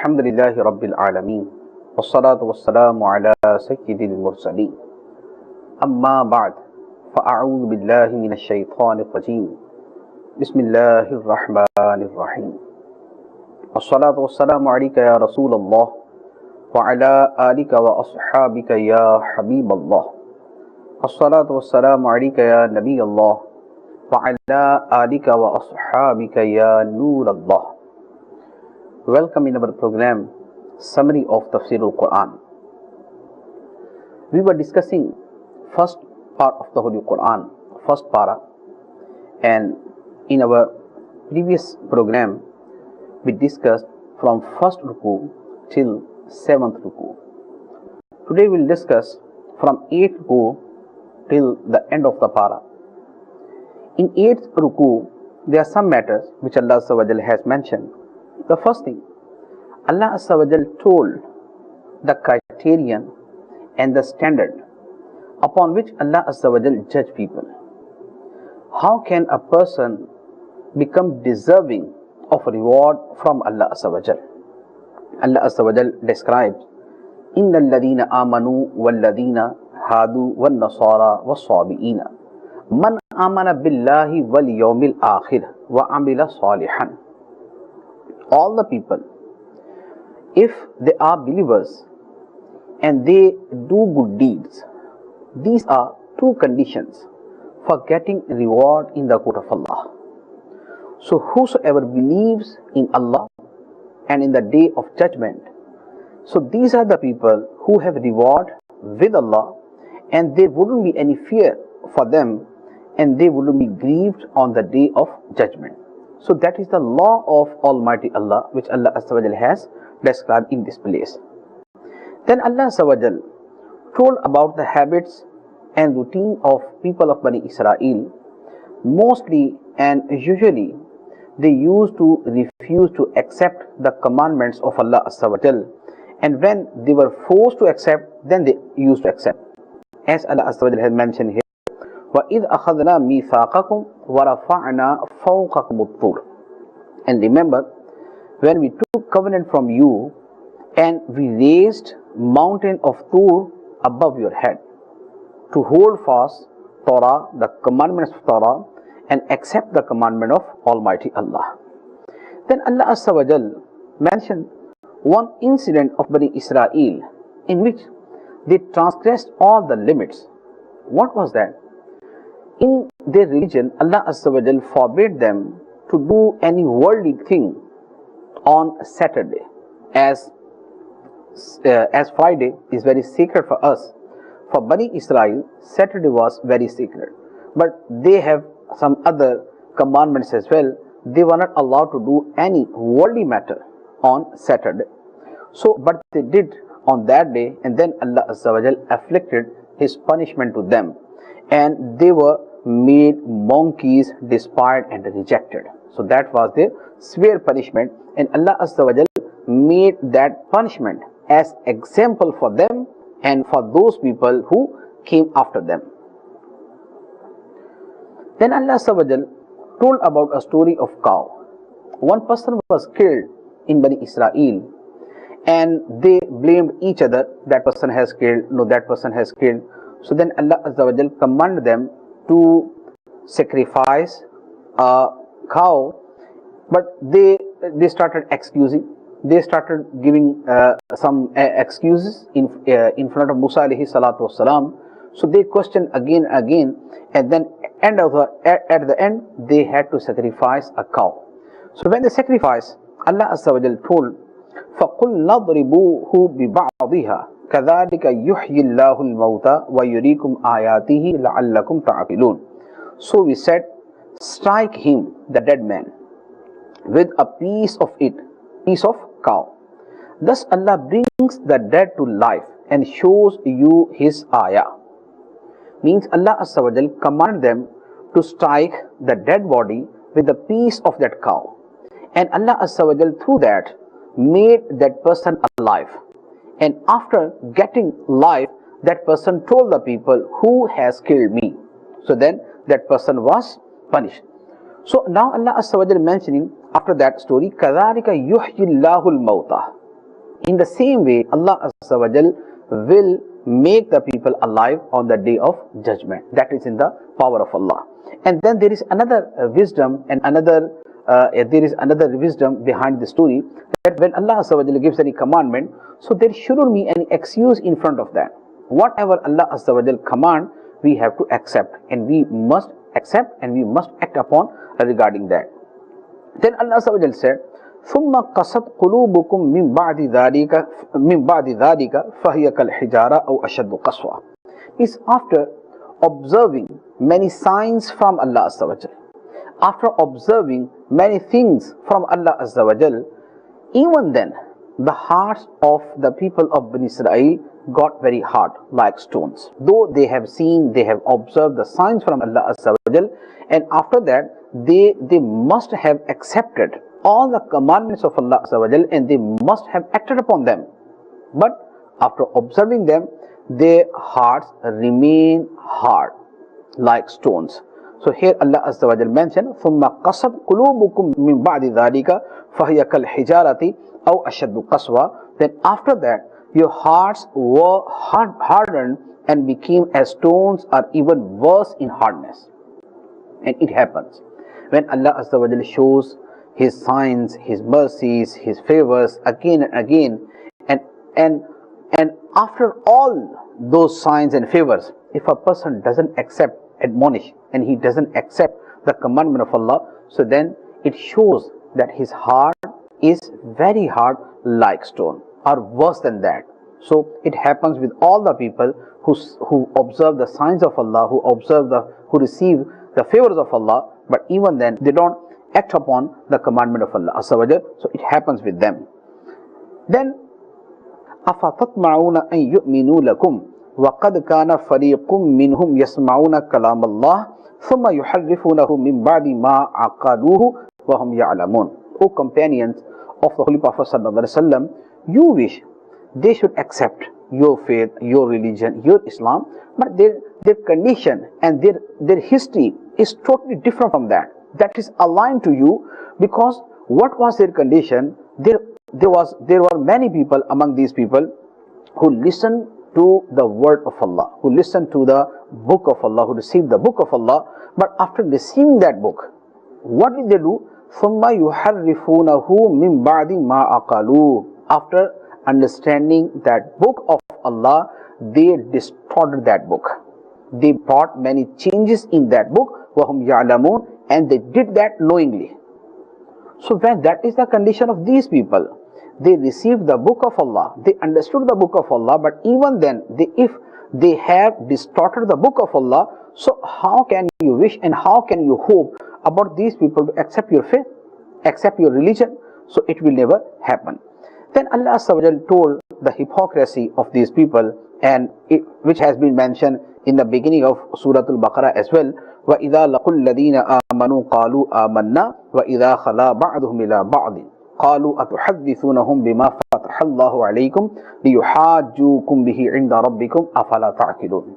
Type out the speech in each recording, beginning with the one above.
الحمد لله رب العالمين والصلاة والسلام على سيد المرسلين أما بعد فأعوذ بالله من الشيطان الرجيم بسم الله الرحمن الرحيم والصلاة والسلام عليك يا رسول الله وعلى آلك وأصحابك يا حبيب الله الصلاة والسلام عليك يا نبي الله وعلى آلك وأصحابك يا نور الله. Welcome in our program Summary of Tafsir al-Quran. We were discussing first part of the Holy Quran, first para, and in our previous program we discussed from first ruku till seventh ruku. Today we will discuss from 8th ruku till the end of the para. In 8th ruku there are some matters which Allah has mentioned. The first thing, Allah told the criterion and the standard upon which Allah judge people. How can a person become deserving of reward from Allah Allah describes, Inna alladhina amanu walladhina hadu wal nasara was sabiina man amana billahi wal yawmil akhir wa amila salihan. All the people, if they are believers and they do good deeds, these are two conditions for getting reward in the court of Allah. So whosoever believes in Allah and in the day of judgment, so these are the people who have reward with Allah, and there wouldn't be any fear for them, and they wouldn't be grieved on the day of judgment. So that is the law of Almighty Allah which Allah has described in this place. Then Allah told about the habits and routine of people of Bani Israel. Mostly and usually they used to refuse to accept the commandments of Allah and when they were forced to accept, then they used to accept. As Allah has mentioned here, وَإِذْ أَخَذْنَا مِيثَاقَكُمْ وَرَفَعْنَا فَوْقَكُمُ الطُّورَ. And remember, when we took covenant from you and we raised mountain of Tur above your head to hold fast Torah, the commandments of Torah, and accept the commandment of Almighty Allah. Then Allah mentioned one incident of Bani Israel in which they transgressed all the limits. What was that? In their religion, Allah forbade them to do any worldly thing on Saturday, as Friday is very sacred for us. For Bani Israel, Saturday was very sacred, but they have some other commandments as well. They were not allowed to do any worldly matter on Saturday. So, but they did on that day, and then Allah afflicted His punishment to them, and they were made monkeys, despised and rejected. So that was their severe punishment, and Allah made that punishment as example for them and for those people who came after them. Then Allah told about a story of cow. One person was killed in Bani Israel, and they blamed each other. That person has killed, no, that person has killed. So then Allah commanded them to sacrifice a cow, but they started excusing. They started giving some excuses in front of Musa alayhi salatu wasalam. So they questioned again and again, and then at the end they had to sacrifice a cow. So when they sacrificed, Allah told, فَقُلْ نَضْرِبُوهُ بِبَعْضِهَا كَذَلِكَ يُحْيِي اللَّهُ الْمَوْتَى وَيُرِيكُمْ آيَاتِهِ لَعَلَّكُمْ تَعْقِلُونَ. So we said, strike him, the dead man, with a piece of cow. Thus Allah brings the dead to life and shows you His ayah. Means Allah commanded them to strike the dead body with a piece of that cow, and Allah through that made that person alive. And after getting life, that person told the people, who has killed me? So then that person was punished. So now Allah mentioning after that story, كَذَلِكَ يُحْيِي اللَّهُ الْمَوْتَى. In the same way, Allah Azza wa Jal will make the people alive on the day of judgment. That is in the power of Allah. And then there is another wisdom and another wisdom behind the story, that when Allah Azza wa Jal gives any commandment, so there shouldn't be any excuse in front of that. Whatever Allah Azza wa Jal command, we have to accept, and we must accept and we must act upon regarding that. Then Allah Azza wa Jal said, ثُمَّ قَسَتْ قُلُوبُكُمْ مِنْ بَعْدِ ذَلِكَ فَهِيَ كَالْحِجَارَةِ أَوْ أَشَدُّ قَسْوَةً. Is after observing many signs from Allah Azza wa Jal, after observing many things from Allah Azza wa Jal, even then the hearts of the people of Bani Israel got very hard like stones. Though they have seen, they have observed the signs from Allah Azza wa Jal, and after that they must have accepted all the commandments of Allah Azza wa Jal, and they must have acted upon them. But after observing them, their hearts remain hard like stones. So here Allah Azza wa Jal mentioned, ثُمَّ قَسَتْ قُلُوبُكُمْ مِنْ بَعْدِ ذَلِكَ فَهِيَ كَالْحِجَارَةِ أَوْ أَشَدُّ قَسْوَةً. Then after that, your hearts were hardened and became as stones, or even worse in hardness. And it happens when Allah Azza wa Jal shows His signs, His mercies, His favors again and again, and after all those signs and favors, if a person doesn't accept, admonish, and he doesn't accept the commandment of Allah, so then it shows that his heart is very hard like stone, or worse than that. So it happens with all the people who observe the signs of Allah, who receive the favors of Allah, but even then they don't act upon the commandment of Allah Azza wa Jal. So it happens with them. Then أَفَتَطْمَعُونَ أَن يُؤْمِنُوا لَكُمْ وَقَدْ كَانَ فَرِيقٌ مِّنْهُمْ يَسْمَعُونَ كَلَامَ اللَّهِ ثُمَّ يُحَرِّفُونَهُ مِنْ بَعْدِ مَا عَقَلُوهُ وَهُمْ يَعْلَمُونَ. O companions of the Holy Prophet Sallallahu Alaihi Wasallam, you wish they should accept your faith, your religion, your Islam, but their condition and their history is totally different from that. That is aligned to you, because what was their condition? There were many people among these people who listened to the word of Allah, who listened to the book of Allah, who received the book of Allah, but after receiving that book, what did they do? ثُمَّ يُحَرِّفُونَهُ مِنْ بَعْدِ مَا أَقَلُوهُ. After understanding that book of Allah, they distorted that book. They brought many changes in that book, وَهُمْ يَعْلَمُونَ, and they did that knowingly. So when that is the condition of these people, they received the book of Allah, they understood the book of Allah, but even then, if they have distorted the book of Allah, so how can you wish and how can you hope about these people to accept your faith, accept your religion? So it will never happen. Then Allah Azza wa Jal told the hypocrisy of these people, and which has been mentioned in the beginning of Surah Al-Baqarah as well. وَإِذَا لَقُوا الَّذِينَ آمَنُوا قَالُوا آمَنَّا وَإِذَا خَلَا بَعْضُهُمْ إِلَى بَعْضٍ قَالُوا أَتُحَدِّثُونَهُم بِمَا فَتَحَ اللَّهُ عَلَيْكُمْ لِيُحَاجُّوكُمْ بِهِ عِندَ رَبِّكُمْ أَفَلَا تَعْقِلُونَ.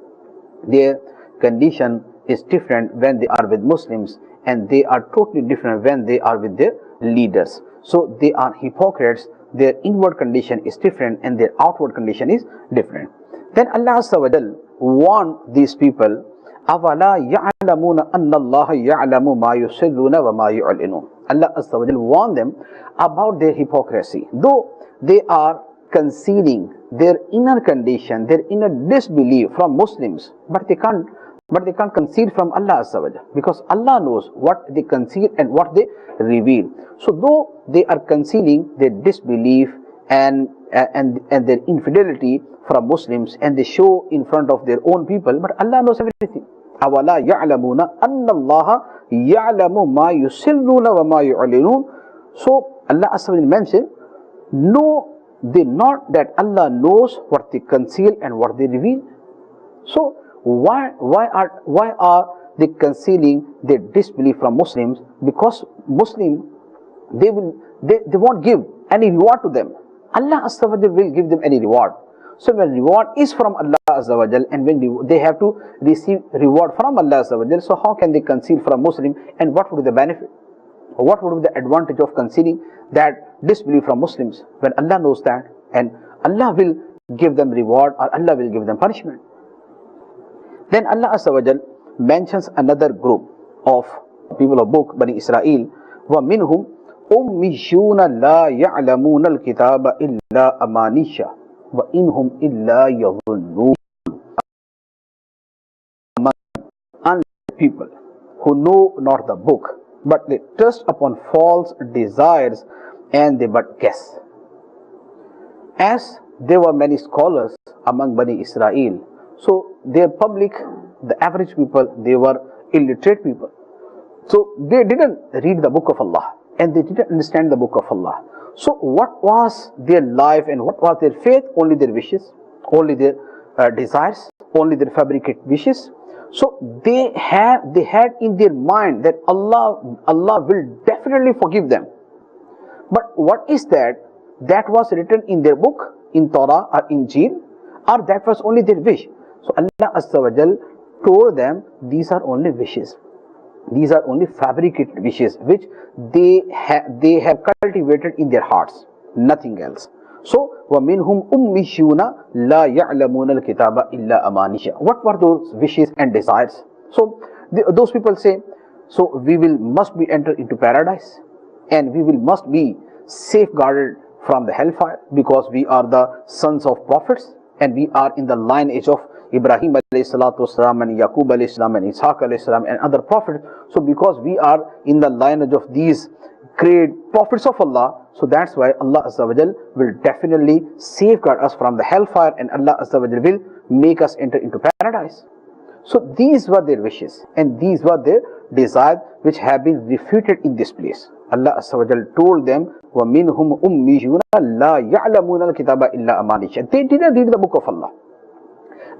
Their condition is different when they are with Muslims, and they are totally different when they are with their leaders. So they are hypocrites. Their inward condition is different and their outward condition is different. Then Allah Azza wa Jal warned these people, أَوَلَا يَعْلَمُونَ أَنَّ اللَّهَ يَعْلَمُ مَا يُسِرُّونَ وَمَا يُعْلِنُونَ. Allah Azza wa Jal warned them about their hypocrisy. Though they are concealing their inner condition, their inner disbelief from Muslims, but they can't conceal from Allah Azza wa Jal, because Allah knows what they conceal and what they reveal. So though they are concealing their disbelief and their infidelity from Muslims, and they show in front of their own people, but Allah knows everything. أَوَلَا يَعْلَمُونَ أَنَّ اللَّهَ يَعْلَمُ مَا يُسِرُّونَ وَمَا يُعْلِنُونَ. So Allah Azza wa Jal mentioned, no, they not that Allah knows what they conceal and what they reveal. So why are they concealing their disbelief from Muslims? Because Muslim, they won't give any reward to them. Allah Azza wa Jal will give them any reward. So when reward is from Allah Azza wa Jal, and when they have to receive reward from Allah Azza wa Jal, so how can they conceal from Muslim, and what would be the benefit? What would be the advantage of concealing that disbelief from Muslims when Allah knows that and Allah will give them reward or Allah will give them punishment. Then Allah Azza wa Jal mentions another group of people of book, Bani Israel. وَمِنْهُمْ أُمِّيُّونَ لَا يَعْلَمُونَ الْكِتَابَ إِلَّا أَمَانِيَّ وَإِنْهُمْ إِلَّا يَظُنُّونَ. Among people who know not the book, but they trust upon false desires and they but guess. As there were many scholars among Bani Israel, so their public, the average people, they were illiterate people. So they didn't read the book of Allah and they didn't understand the book of Allah. So what was their life and what was their faith? Only their wishes, only their desires, only their fabricated wishes. So they had in their mind that Allah will definitely forgive them. But what is that? That was written in their book, in Torah or Injil, or that was only their wish. So Allah Azza wa Jal told them, these are only wishes. These are only fabricated wishes which they have cultivated in their hearts, nothing else. So وَمِنْهُمْ أُمِّيُّونَ لَا يَعْلَمُونَ الْكِتَابَ إِلَّا أَمَانِيَّ. What were those wishes and desires? So those people say, so we must be entered into paradise and we must be safeguarded from the hellfire because we are the sons of prophets and we are in the lineage of Ibrahim alayhi salatu wasalam and Yaqub alayhi salam and Ishaq alayhi salam and other prophets. So because we are in the lineage of these great prophets of Allah, so that's why Allah Azza wa Jal will definitely safeguard us from the hellfire and Allah Azza wa Jal will make us enter into paradise. So these were their wishes and these were their desires which have been refuted in this place. Allah Azza wa Jal told them, وَمِنْهُمْ أُمِّيُّونَ لَا يَعْلَمُونَ الْكِتَابَ إِلَّا أَمَانِيَّ. They didn't read the book of Allah.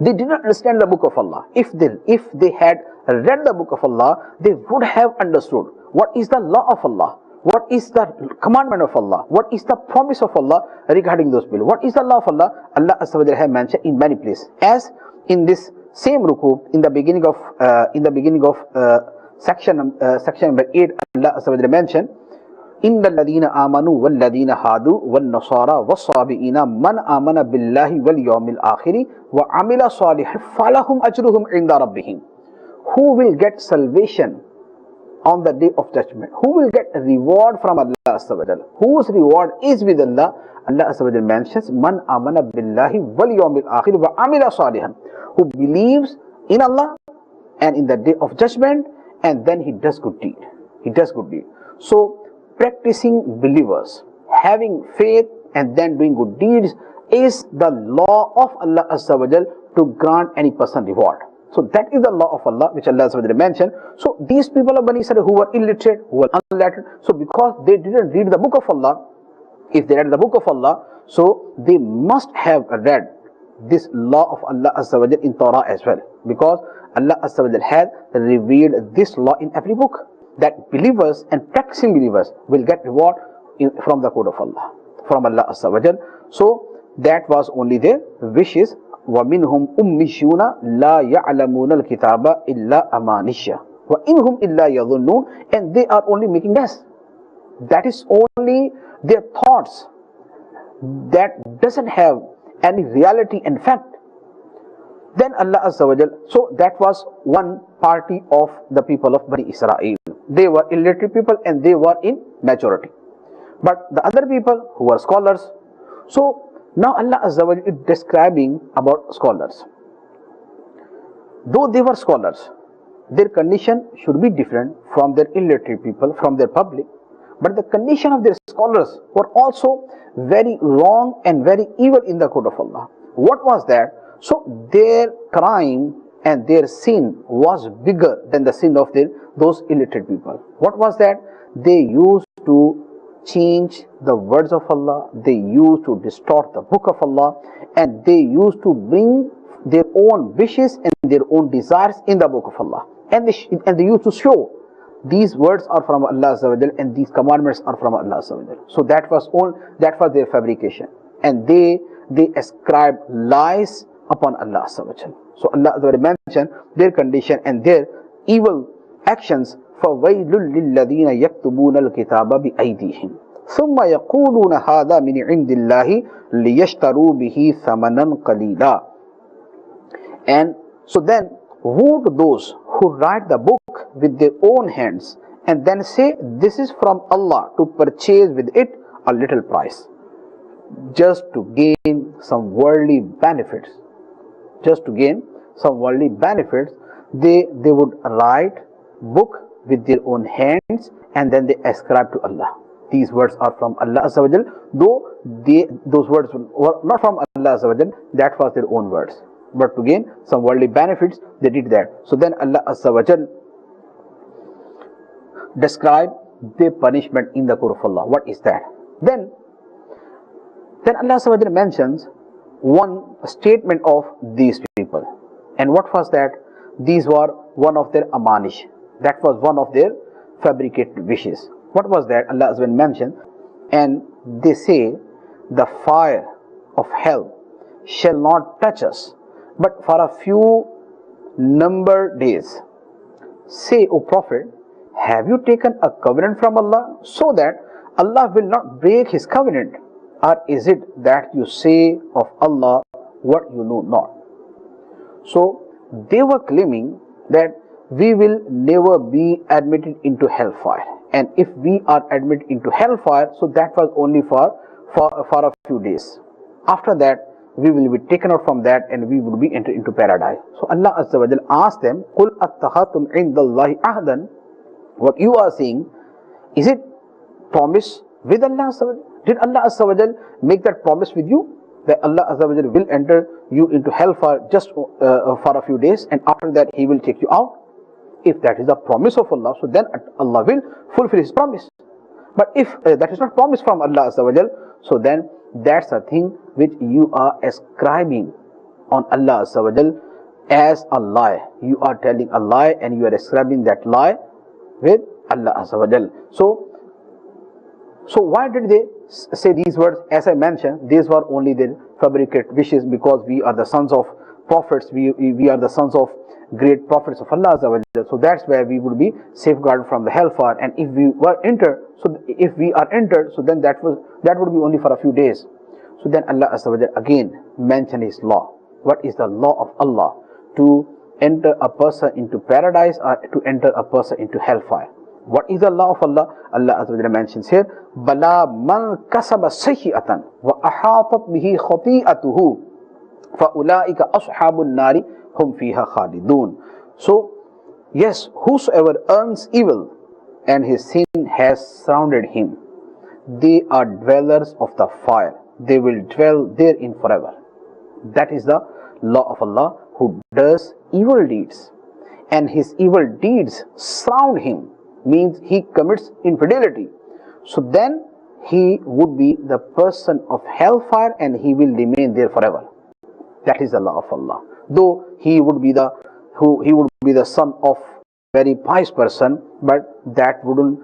They did not understand the book of Allah. If they had read the book of Allah, they would have understood what is the law of Allah, what is the commandment of Allah, what is the promise of Allah regarding those people. What is the law of Allah? Allah Azza wa Jalla has mentioned in many places. As in this same ruku, in the beginning of section number 8, Allah Azza wa Jalla mentioned, إن الذين آمنوا والذين هادوا والنصارى والصابئين من آمن بالله واليوم الآخر وعمل صالحا فلهم أجرهم عند ربهم. Who will get salvation on the day of judgment? Who will get a reward from Allah Azza wa Jalla? Whose reward is with Allah? Allah Azza wa Jalla mentions من آمن بالله واليوم الآخر وعمل صالحا. Who believes in Allah and in the day of judgment and then he does good deed. He does good deed. So practicing believers, having faith and then doing good deeds is the law of Allah Azza wa Jal to grant any person reward. So that is the law of Allah which Allah Azza wa Jal mentioned. So these people of Bani Israel who were illiterate, who were unlettered, so because they didn't read the book of Allah, if they read the book of Allah, so they must have read this law of Allah Azza wa Jal in Torah as well, because Allah Azza wa Jal had revealed this law in every book, that believers and practicing believers will get reward from the code of Allah, from Allah Azza wa Jal. So that was only their wishes. وَمِنْهُمْ أُمِّيُّونَ لَا يَعْلَمُونَ الْكِتَابَ إِلَّا أَمَانِيَّ وَإِنْهُمْ إِلَّا يَظُنُّونَ. And they are only making guess. That is only their thoughts. That doesn't have any reality and fact. Then Allah Azza wa Jal, so that was one party of the people of Bani Israel. They were illiterate people and they were in majority. But the other people who were scholars, so now Allah Azza wa Jal is describing about scholars. Though they were scholars, their condition should be different from their illiterate people, from their public. But the condition of their scholars were also very wrong and very evil in the code of Allah. What was that? So their crime and their sin was bigger than the sin of those illiterate people. What was that? They used to change the words of Allah, they used to distort the book of Allah, and they used to bring their own wishes and their own desires in the book of Allah. And they used to show these words are from Allah Azza wa Jal and these commandments are from Allah Azza wa Jal. So that was their fabrication. And they ascribed lies upon Allah Azza wa Jal. So Allah Azza wa Jal mentioned their condition and their evil actions. فَوَيْلٌ لِلَّذِينَ يَكْتُبُونَ الْكِتَابَ بِأَيْدِيهِمْ ثم يقولون هذا من عند الله ليشتروا به ثمنا قليلا. And so then, would those who write the book with their own hands and then say this is from Allah to purchase with it a little price, just to gain some worldly benefits, they would write book with their own hands and then they ascribe to Allah. These words are from Allah Azza wa Jal, though those words were not from Allah Azza wa Jal, that was their own words. But to gain some worldly benefits, they did that. So then Allah Azza wa Jal described their punishment in the Quran of Allah. What is that? Then Allah Azza wa Jal mentions one statement of these people. And what was that? These were one of their amanish. That was one of their fabricated wishes. What was that? Allah Azza wa Jal mentioned, and they say, the fire of hell shall not touch us but for a few numbered days. Say, O Prophet, have you taken a covenant from Allah so that Allah will not break His covenant? Or is it that you say of Allah what you know not? So they were claiming that we will never be admitted into hellfire, and if we are admitted into hellfire, so that was only for a few days. After that we will be taken out from that and we will be entered into paradise. So Allah Azza wa Jal asked them, قُلْ أَتَّخَذْتُمْ عِنْدَ اللَّهِ عَهْدًا, what you are saying, is it promise with Allah Azza wa Jal? Did Allah Azza wa Jal make that promise with you, that Allah Azza wa Jal will enter you into hellfire just for a few days and after that He will take you out? If that is a promise of Allah, so then Allah will fulfill His promise. But if that is not promise from Allah Azza wa Jal, so then that's a thing which you are ascribing on Allah Azza wa Jal as a lie. You are telling a lie and you are ascribing that lie with Allah Azza wa Jal. So why did they say these words? As I mentioned, these were only their fabricated wishes, because we are the sons of prophets, we are the sons of great prophets of Allah Azza wa Jal. So that's where we would be safeguarded from the hellfire. And if we are entered, so then that would be only for a few days. So then Allah Azza wa Jal again mentioned His law. What is the law of Allah? To enter a person into paradise or to enter a person into hellfire. What is the law of Allah? Allah Azza wa Jal mentions here, Bala man kasaba sayyi'atan wa ahatat bihi khati'atuhu fa ulaika ashabun nari hum fiha khalidun. So yes, whosoever earns evil and his sin has surrounded him, they are dwellers of the fire. They will dwell therein forever. That is the law of Allah. Who does evil deeds and his evil deeds surround him, means he commits infidelity, so then he would be the person of hellfire and he will remain there forever. That is the law of Allah. Though he would be the son of very pious person, but that wouldn't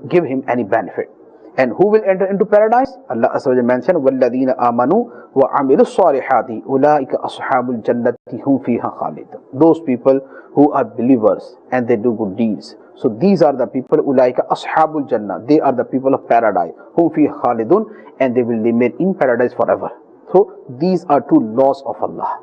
give him any benefit. And who will enter into paradise? Allah Azza wa Jalla mentioned, وَالَّذِينَ آمَنُوا وَعَمِلُوا الصَّالِحَاتِ أُولَٰئِكَ أَصْحَابُ الْجَنَّةِ هُمْ فِيهَا خَالِدُونَ. Those people who are believers and they do good deeds. So these are the people, أُولَٰئِكَ أَصْحَابُ الْجَنَّةِ. They are the people of paradise. هُمْ فِيهَا خَالِدُونَ. And they will remain in paradise forever. So these are two laws of Allah.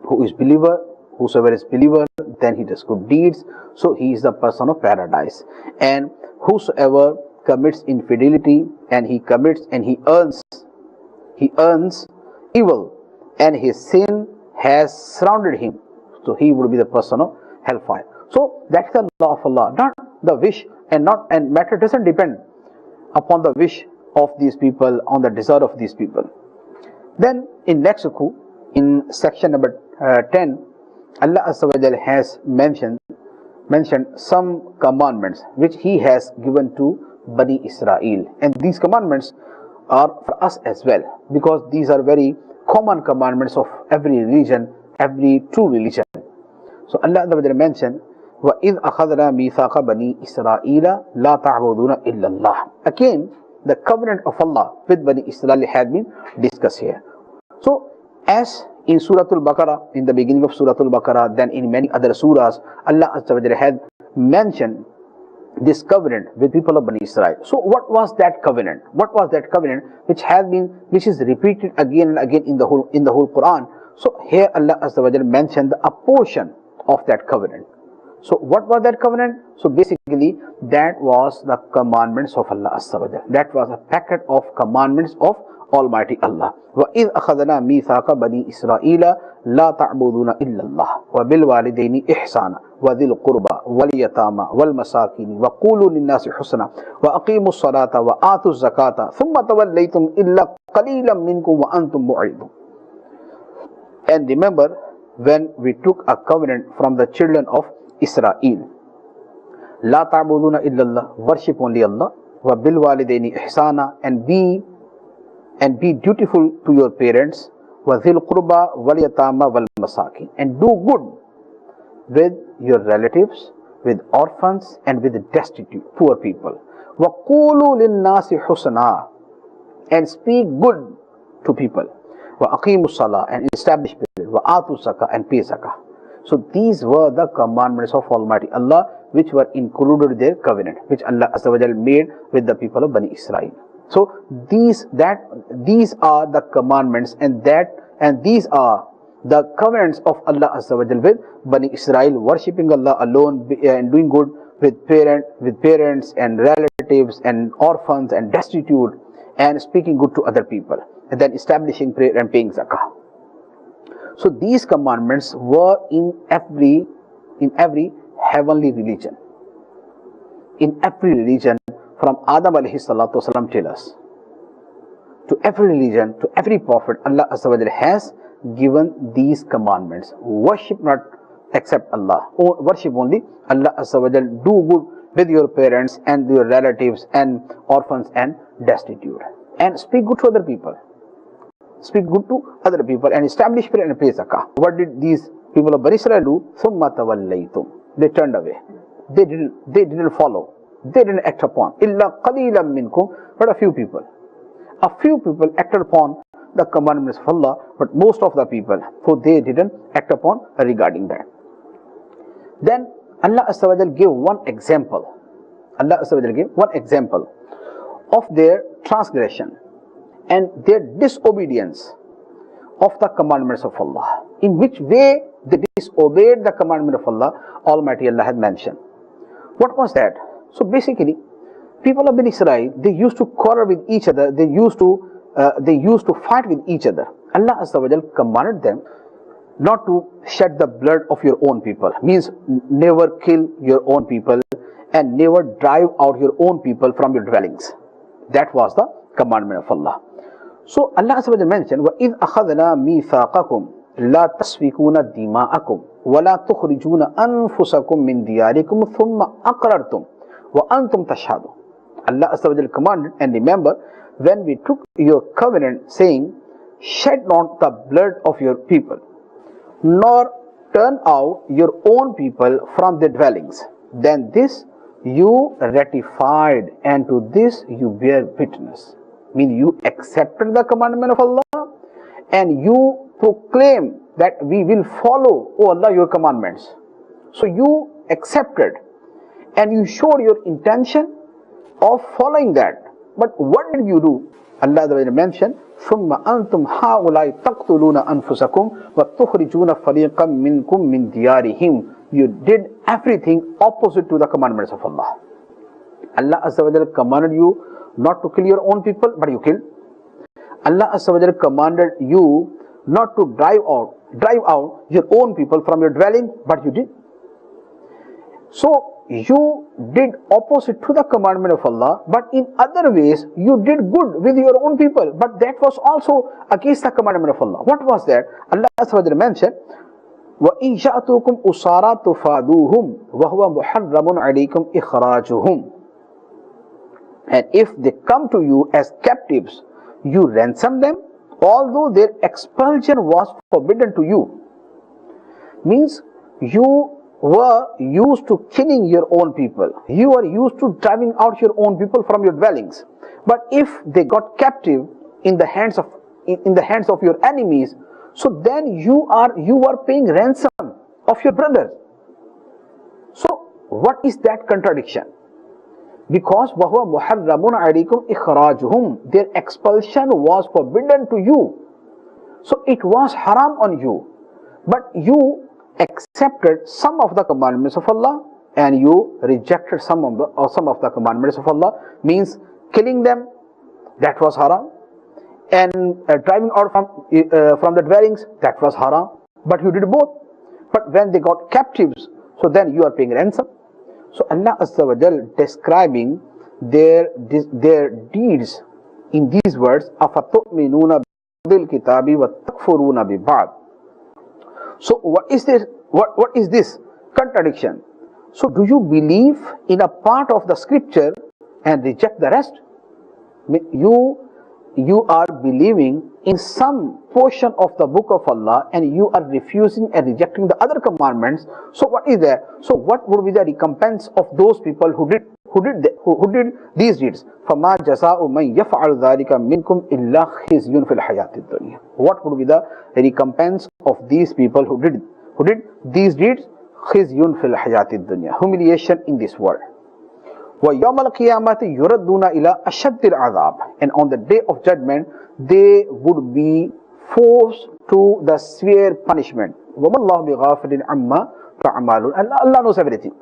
Whosoever is believer, then he does good deeds, so he is the person of paradise. And whosoever commits infidelity and he earns evil and his sin has surrounded him, so he would be the person of hellfire. So that's the law of Allah, not the wish, and matter doesn't depend upon the wish of these people, on the desire of these people. Then in next suku, in section number 10, Allah Azza wa Jalla has mentioned some commandments which He has given to Bani Israel, and these commandments are for us as well, because these are very common commandments of every religion, every true religion. So Allah Azza wa Jalla mentioned, وَإِذْ أَخَذْنَا مِيثَاقَ بَنِي إِسْرَائِيلَ لَا تَعْبُدُونَ إِلَّا اللَّهَ. Again, the covenant of Allah with Bani Israel has been discussed here. So as in Surah Al-Baqarah, in the beginning of Surah Al-Baqarah, then in many other surahs, Allah Azza wa Jalla had mentioned this covenant with people of Bani Israel. So what was that covenant? What was that covenant which is repeated again and again in the whole Quran? So here Allah Azza wa Jalla mentioned a portion of that covenant. So what was that covenant? So basically that was the commandments of Allah Azza wa Jalla. That was a packet of commandments of Almighty Allah. وَإِذْ أَخَذْنَا مِيثَاقَ بَنِي إِسْرَائِيلَ لَا تَعْبُدُونَ إِلَّا اللَّهَ وَبِالْوَالِدَيْنِ إِحْسَانًا وَذِي الْقُرْبَى وَالْيَتَامَى وَالْمَسَاكِينِ وَقُولُوا لِلنَّاسِ حُسْنًا وَأَقِيمُوا الصَّلَاةَ وَآتُوا الزَّكَاةَ ثُمَّ تَوَلَّيْتُمْ إِلَّا قَلِيلًا مِنْكُمْ وَأَنْتُمْ مُعْرِضُونَ. And remember when we took a covenant from the children of Israel. لَا تَعْبُدُونَ إِلَّا اللَّهَ, worship only Allah. وَبِالْوَالِدَيْنِ إِحْسَانًا, and be dutiful to your parents. وَذِي الْقُرْبَى وَالْيَتَامَى وَالْمَسَاكِينِ, and do good with your relatives, with orphans, and with the destitute, poor people. وَقُولُوا لِلنَّاسِ حُسْنًا, and speak good to people. وَأَقِيمُوا الصَّلَاةَ, and establish prayer. وَآتُوا الزَّكَاةَ, and pay zakah. So these were the commandments of Almighty Allah which were included in their covenant, which Allah Azza wa Jalla made with the people of Bani Israel. So these are the commandments, and these are the covenants of Allah Azza wa Jalla with Bani Israel, worshipping Allah alone and doing good with parents and relatives and orphans and destitute, and speaking good to other people, and then establishing prayer and paying zakah. So these commandments were in every heavenly religion. In every religion, from Adam alayhi salatu wasalam till us, to every religion, to every prophet, Allah Azza wa Jalla has given these commandments. Worship not except Allah. Worship only Allah Azza wa Jalla. Do good with your parents and your relatives and orphans and destitute. And speak good to other people. Speak good to other people and establish prayer and pay zakah. What did these people of Bani Israel do? ثُمَّ تَوَلَّيْتُمْ, they turned away. They didn't follow. They didn't act upon. إِلَّا قَلِيلًا مِنْكُمْ, but a few people acted upon the commandments of Allah, but most of the people, so they didn't act upon regarding that. Then Allah Azza wa Jalla gave one example. Allah Azza wa Jalla gave one example of their transgression and their disobedience of the commandments of Allah. In which way they disobeyed the commandment of Allah, Almighty Allah had mentioned. What was that? So basically, people of Bani Israel, they used to quarrel with each other. They used to fight with each other. Allah Azza wa Jalla commanded them not to shed the blood of your own people. Means never kill your own people and never drive out your own people from your dwellings. That was the commandment of Allah. So Allah Azza wa Jalla mentioned, وَإِذْ أَخَذْنَا مِيثَاقَكُمْ لَا تَسْفِكُونَ دِمَاءَكُمْ وَلَا تُخْرِجُونَ أَنفُسَكُمْ مِنْ دِيَارِكُمْ ثُمَّ أَقْرَرْتُمْ وَأَنْتُمْ تَشْهَدُونَ. Allah Azza wa Jalla commanded, and remember when we took your covenant, saying, shed not the blood of your people, nor turn out your own people from their dwellings. Then this you ratified, and to this you bear witness. Mean you accepted the commandment of Allah and you proclaim that we will follow, O Allah, your commandments. So you accepted and you showed your intention of following that. But what did you do? Allah mentioned, ثُمَّ أَنْتُمْ هَؤُلَاءِ تَقْتُلُونَ أَنفُسَكُمْ وَتُخْرِجُونَ فَرِيقًا مِنْكُمْ مِنْ دِيَارِهِمْ. You did everything opposite to the commandments of Allah. Allah Azza wa Jalla commanded you not to kill your own people, but you killed. Allah Azza wa Jalla commanded you not to drive out your own people from your dwelling, but you did. So you did opposite to the commandment of Allah, but in other ways you did good with your own people, but that was also against the commandment of Allah. What was that? Allah Azza wa Jalla mentioned, وَإِنْ جَأْتُكُمْ أُسَارَى تُفَادُوهُمْ وَهُوَ مُحَرَّمٌ عَلَيْكُمْ إِخْرَاجُهُمْ. And if they come to you as captives, you ransom them, although their expulsion was forbidden to you. Means you were used to killing your own people. You were used to driving out your own people from your dwellings. But if they got captive in the hands of your enemies, so then you are paying ransom of your brothers. So what is that contradiction? Because وَهُوَ مُحَرَّمٌ عَلَيْكُمْ إِخْرَاجُهُمْ, their expulsion was forbidden to you. So it was haram on you. But you accepted some of the commandments of Allah and you rejected some of the commandments of Allah. Means killing them, that was haram. And driving out from the dwellings, that was haram. But you did both. But when they got captives, so then you are paying ransom. So Allah Azza wa Jal describing their deeds in these words, أَفَتُؤْمِنُونَ بِالْكِتَابِ وَتَكْفُرُونَ بِبَعْضٍ. So what is this contradiction? So do you believe in a part of the scripture and reject the rest? You are believing in some portion of the book of Allah and you are refusing and rejecting the other commandments. So what is there? So what would be the recompense of those people who did these deeds? فَمَا جَزَاءُ مَنْ يَفْعَلُ ذَلِكَ مِنْكُمْ إِلَّا خِزْيٌ فِي الْحَيَاةِ الدُّنْيَا. What would be the recompense of these people who did these deeds? خِزْيٌ فِي الْحَيَاةِ الدُّنْيَا, humiliation in this world. وَيَوْمَ الْقِيَامَةِ يُرَدُّونَ إِلَىٰ أَشَدِّ الْعَذَابِ, and on the day of judgment they would be forced to the severe punishment. وَمَا اللَّهُ بِغَافِلٍ عَمَّا تَعْمَلُونَ, Allah knows everything.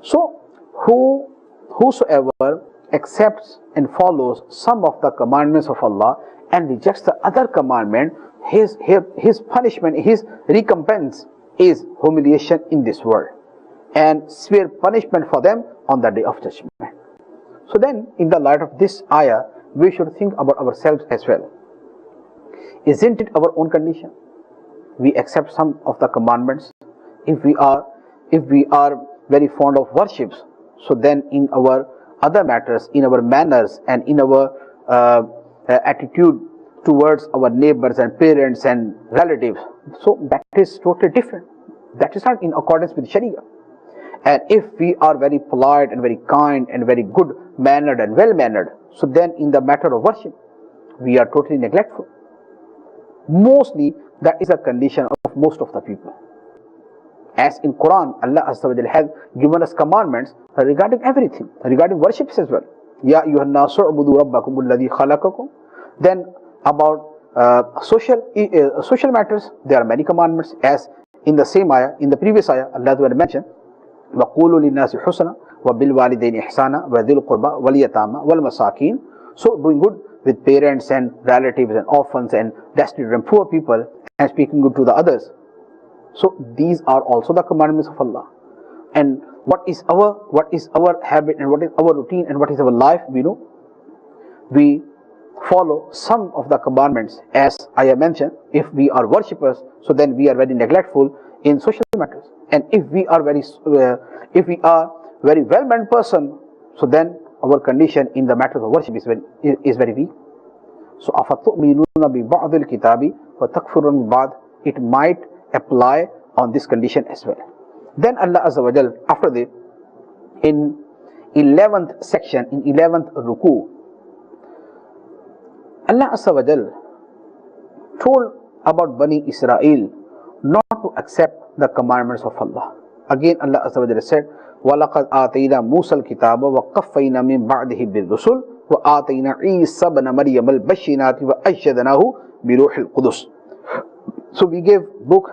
So whosoever accepts and follows some of the commandments of Allah and rejects the other commandment, his punishment, his recompense is humiliation in this world and severe punishment for them on the day of judgment. So then, in the light of this ayah, we should think about ourselves as well. Isn't it our own condition? We accept some of the commandments. If we are very fond of worships, so then in our other matters, in our manners and in our attitude towards our neighbors and parents and relatives, so that is totally different. That is not in accordance with Sharia. And if we are very polite and very kind and very good mannered and well mannered, so then in the matter of worship, we are totally neglectful. Mostly that is a condition of most of the people. As in Quran, Allah Azza wa Jalla has given us commandments regarding everything, regarding worships as well. Ya ayyuhan nasu ubudu rabbakum alladhi khalaqakum. Then about social matters, there are many commandments. As in the same ayah, in the previous ayah, Allah Azza wa Jalla mentioned, وَقُولُوا لِلنَّاسِ حُسْنًا وَبِالْوَالِدَيْنِ إِحْسَانًا وَذِي الْقُرْبَى وَالْيَتَامَى وَالْمَسَاكِينِ. So doing good with parents and relatives and orphans and destitute and poor people, and speaking good to the others. So these are also the commandments of Allah. And what is our habit and what is our routine and what is our life? We know we follow some of the commandments. As I have mentioned, if we are worshippers, so then we are very neglectful in social matters. And if we are very well-meant person, so then our condition in the matters of worship is very weak. So أَفَتُؤْمِنُونَ بِبَعْضِ الْكِتَابِ وَتَكْفُرُونَ بِبَعْضٍ, it might apply on this condition as well. Then Allah Azza wa Jal, after this, in 11th section, in 11th ruku, Allah Azza wa Jal told about Bani Israel not to accept the commandments of Allah. Again Allah Azza wa Jalla said, وَلَقَدْ آتَيْنَا مُوسَى الْكِتَابَ وَقَفَّيْنَا مِنْ بَعْدِهِ بِالرُّسُلِ وَآتَيْنَا عِيسَى ابْنَ مَرْيَمَ الْبَيِّنَاتِ وَأَيَّدْنَاهُ بِرُوحِ الْقُدُسِ. So we gave book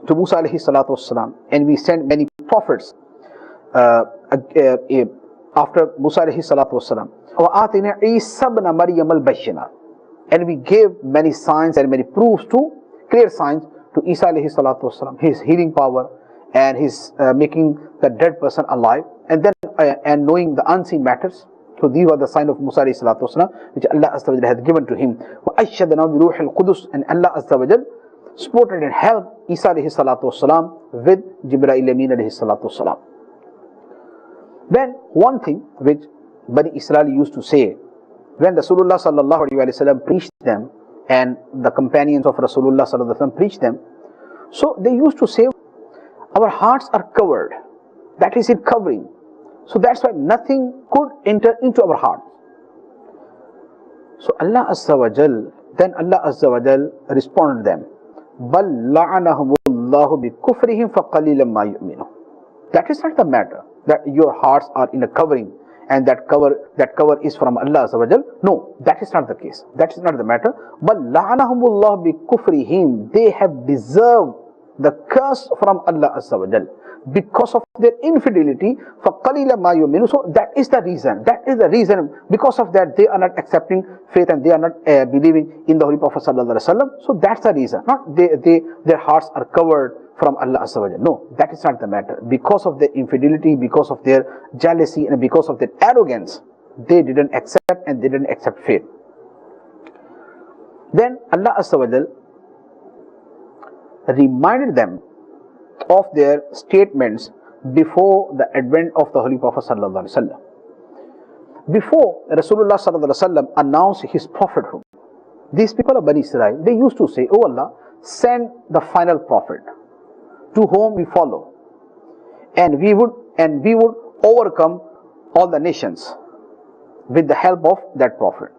to Musa alayhi salatu wasalam, and we sent many prophets after Musa alayhi salatu wasalam. وَآتَيْنَا عِيسَى ابْنَ مَرْيَمَ الْبَيِّنَاتِ, and we gave many signs and many proofs, clear signs to Isa alayhi salatu wasalam, his healing power and his making the dead person alive, and then and knowing the unseen matters. So these were the sign of Musa alayhi salatu wasalam, which Allah Azza wa Jalla had given to him. وَأَيَّدْنَاهُ بِرُوحِ الْقُدُسِ, and Allah Azza wa Jalla supported and helped Isa alayhi salatu wasalam with Jibreel Amin alayhi salatu wasalam. Then one thing which Bani Israel used to say when Rasulullah sallallahu alaihi wasallam preached them, and the companions of Rasulullah sallallahu alaihi wasallam preached them, so they used to say, our hearts are covered, that is it, covering. So that's why nothing could enter into our hearts. So Allah Azza wa Jal, then Allah Azza wa Jal responded to them, بَلْ لَعَنَهُمُ اللَّهُ بِكُفْرِهِمْ فَقَلِيلًا مَا يُؤْمِنُونَ. That is not the matter, that your hearts are in a covering and that cover is from Allah Azza wa Jal. No, that is not the case. That is not the matter. But la'anahumullah bi kufrihim, they have deserved the curse from Allah Azza wa Jal because of their infidelity. فَقَلِيلَ مَا يُؤْمِنُونَ. So that is the reason. That is the reason. Because of that, they are not accepting faith and they are not believing in the Holy Prophet Sallallahu Alaihi Wasallam. So that's the reason. Not their hearts are covered from Allah Azza wa Jalla. No, that is not the matter. Because of their infidelity, because of their jealousy, and because of their arrogance, they didn't accept and they didn't accept faith. Then Allah Azza wa Jalla reminded them of their statements before the advent of the Holy Prophet Sallallahu Alaihi Wasallam. Before Rasulullah Sallallahu Alaihi Wasallam announced his prophethood, these people of Bani Israel, they used to say, "Oh Allah, send the final prophet to whom we follow, and we would overcome all the nations with the help of that prophet."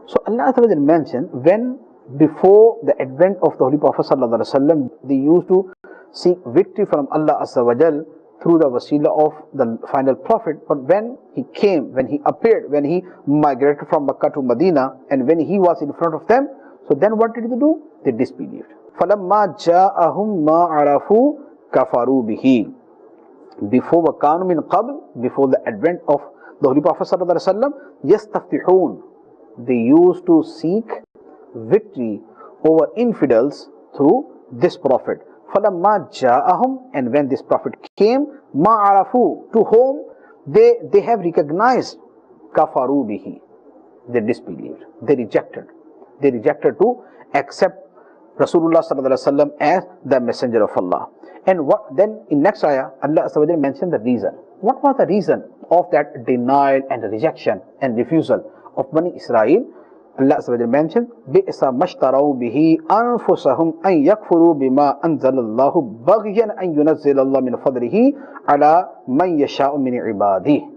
So Allah mentioned when before the advent of the Holy Prophet Sallallahu Alaihi Wasallam, they used to seek victory from Allah Azza wa Jal through the wasila of the final prophet. But when he came, when he appeared, when he migrated from Makkah to Medina, and when he was in front of them, so then what did they do? They disbelieved. فَلَمَّا جَاءَهُمْ مَا عَرَفُوا كَفَرُوا بِهِ. Before وَكَانُوا مِنْ قَبْلِ, before the advent of the Holy Prophet Sallallahu Alaihi Wasallam, يَسْتَفْتِحُونَ, they used to seek victory over infidels through this prophet. فَلَمَّا جَاءَهُمْ, and when this prophet came, مَا عَرَفُوا, to whom they have recognized, كَفَرُوا بِهِ, they disbelieved, they rejected to accept Rasulullah Sallallahu Alaihi Wasallam as the messenger of Allah. And what then in next ayah, Allah Azza wa Jalla mentioned the reason. What was the reason of that denial and rejection and refusal of Bani Israel? Allah Azza wa Jalla mentioned, بِئْسَ مَشْتَرَوْا بِهِ أَنفُسَهُمْ أَنْ يَكْفُرُوا بِمَا أَنزَلَ اللَّهُ بَغْيًا أَنْ يُنَزِّلَ اللَّهُ مِنْ فَضْلِهِ عَلَى مَنْ يَشَاءُ مِنْ عِبَادِهِ.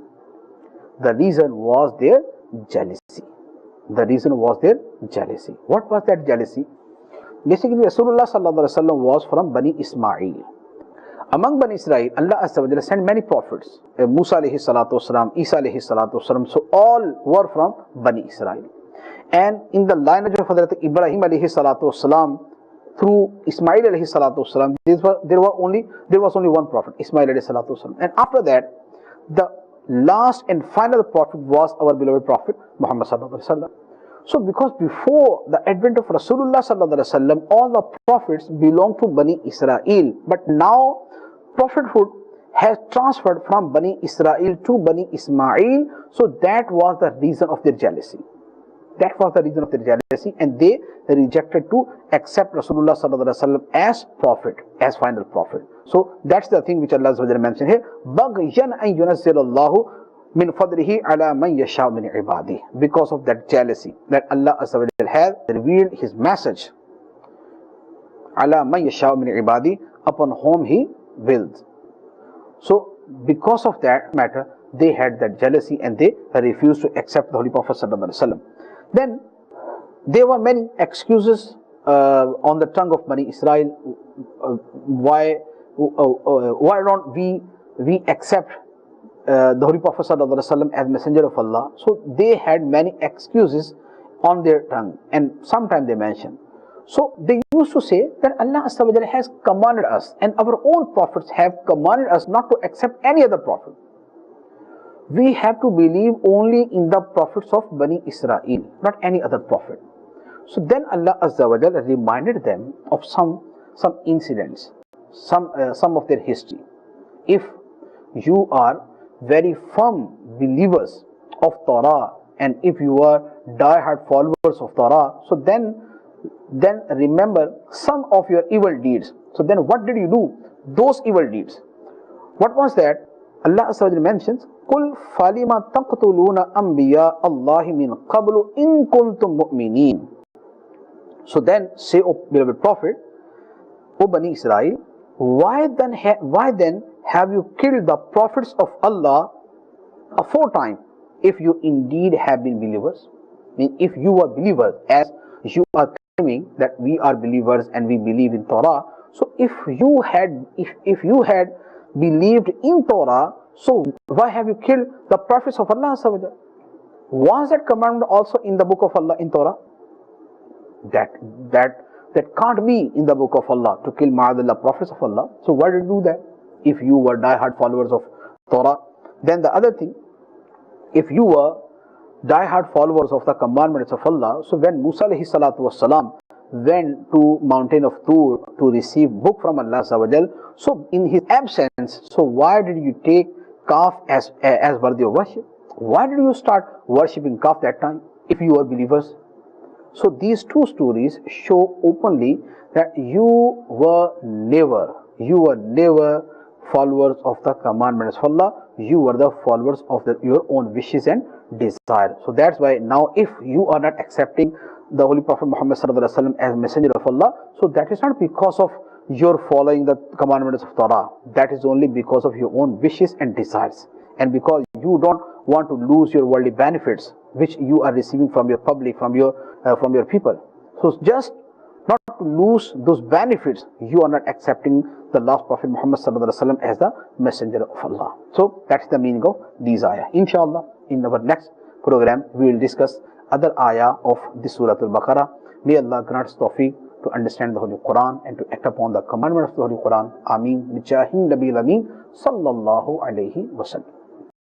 The reason was their jealousy. The reason was their jealousy. What was that jealousy? Basically, Rasulullah Sallallahu Alaihi Wasallam was from Bani Ismail. Among Bani Israel, Allah Azza wa Jalla sent many prophets. Musa alayhi salatu wasalam, Isa alayhi salatu wasalam. So all were from Bani Israel. And in the lineage of Hazrat Ibrahim alayhi salatu wasalam, through Ismail alayhi salatu wasalam, there was only one prophet, Ismail alayhi salatu wasalam. And after that, the last and final prophet was our beloved prophet Muhammad sallallahu alaihi wasallam. So because before the advent of Rasulullah Sallallahu Alaihi Wasallam, all the prophets belonged to Bani Israel. But now prophethood has transferred from Bani Israel to Bani Ismail. So that was the reason of their jealousy. That was the reason of their jealousy, and they rejected to accept Rasulullah Sallallahu Alaihi Wasallam as prophet, as final prophet. So that's the thing which Allah mentioned here. بَغْيًا أَنْ يُنَزِّلَ اللَّهُ min fadlihi ala man yasha min ibadi. Because of that jealousy that Allah Azza wa Jalla has revealed His message, ala man yasha min ibadi, upon whom He wills. So because of that matter, they had that jealousy and they refused to accept the Holy Prophet Sallallahu Alaihi Wasallam. Then there were many excuses on the tongue of Bani Israel. Why don't we accept the Holy Prophet Sallallahu Alaihi Wasallam as messenger of Allah? So they had many excuses on their tongue, and sometimes they mention. So they used to say that Allah Azza wa Jalla has commanded us, and our own prophets have commanded us not to accept any other prophet. We have to believe only in the prophets of Bani Israel, not any other prophet. So then Allah Azza wa Jalla reminded them of some incidents, some of their history. If you are very firm believers of Torah, and if you are die-hard followers of Torah, so then remember some of your evil deeds. So then what did you do? Those evil deeds. What was that? Allah Azza wa Jalla mentions, قُلْ فَلِمَ تَقْتُلُونَ أَنْبِيَاءَ اللَّهِ مِنْ قَبْلُ إِن كُنْتُم مُؤْمِنِينَ. So then say, O beloved Prophet, O Bani Israel, why then have you killed the prophets of Allah aforetime, if you indeed have been believers? I mean, if you are believers, as you are claiming that we are believers and we believe in Torah, so if you had believed in Torah, So why have you killed the prophets of Allah? Was that commandment also in the book of Allah in Torah? That can't be in the book of Allah to kill Ma'adallah, prophets of Allah. So why did you do that? If you were die-hard followers of Torah, then the other thing, if you were die-hard followers of the commandments of Allah, so when Musa alayhi salatu wasalam went to mountain of Tur to receive book from Allah, so in his absence, so why did you take calf as worthy of worship? Why did you start worshipping calf that time if you were believers? So these two stories show openly that you were never followers of the commandments of Allah. You were the followers of your own wishes and desires. So that's why now if you are not accepting the Holy Prophet Muhammad as messenger of Allah, so that is not because of your following the commandments of Torah. That is only because of your own wishes and desires, and because you don't want to lose your worldly benefits which you are receiving from your public, from your people. So just not to lose those benefits, you are not accepting the last Prophet Muhammad as the messenger of Allah. So that's the meaning of these ayah. Inshallah, in our next program we will discuss other ayah of this Surah Al-Baqarah. May Allah grant us tawfiq to understand the Holy Quran and to act upon the commandments of the Holy Quran. Ameen. Bijahi Nabi Amin Sallallahu Alaihi Wasallam.